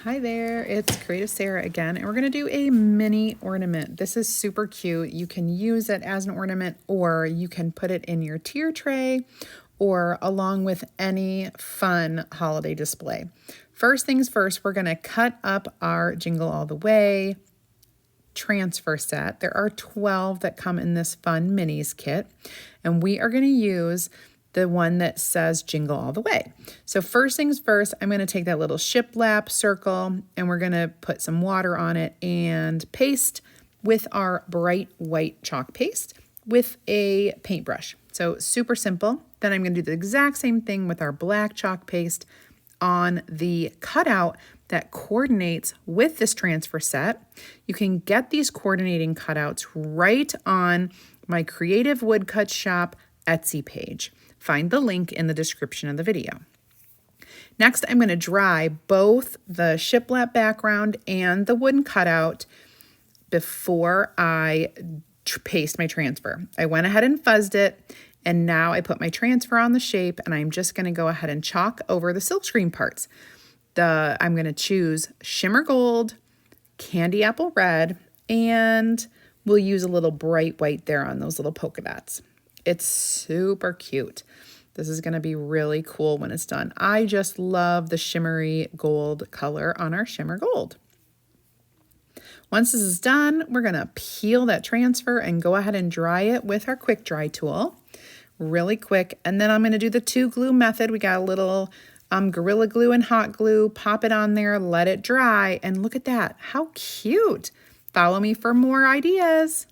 Hi there, it's CreativeSarah again, and we're going to do a mini ornament. This is super cute. You can use it as an ornament, or you can put it in your tier tray, or along with any fun holiday display. First things first, we're going to cut up our Jingle All the Way transfer set. There are 12 that come in this fun minis kit, and we are going to use the one that says Jingle All the Way. So first things first, I'm going to take that little shiplap circle and we're going to put some water on it and paste with our bright white chalk paste with a paintbrush. So super simple. Then I'm going to do the exact same thing with our black chalk paste on the cutout that coordinates with this transfer set. You can get these coordinating cutouts right on my Creative Woodcut Shop Etsy page. Find the link in the description of the video. Next, I'm going to dry both the shiplap background and the wooden cutout before I paste my transfer. I went ahead and fuzzed it, and now I put my transfer on the shape, and I'm just going to go ahead and chalk over the silkscreen parts. I'm going to choose Shimmer Gold, Candy Apple Red, and we'll use a little bright white there on those little polka dots. It's super cute. This is going to be really cool when it's done. I just love the shimmery gold color on our Shimmer Gold. Once this is done, we're going to peel that transfer and go ahead and dry it with our quick dry tool. Really quick. And then I'm going to do the 2 glue method. We got a little Gorilla Glue and hot glue. Pop it on there, let it dry, and look at that. How cute. Follow me for more ideas.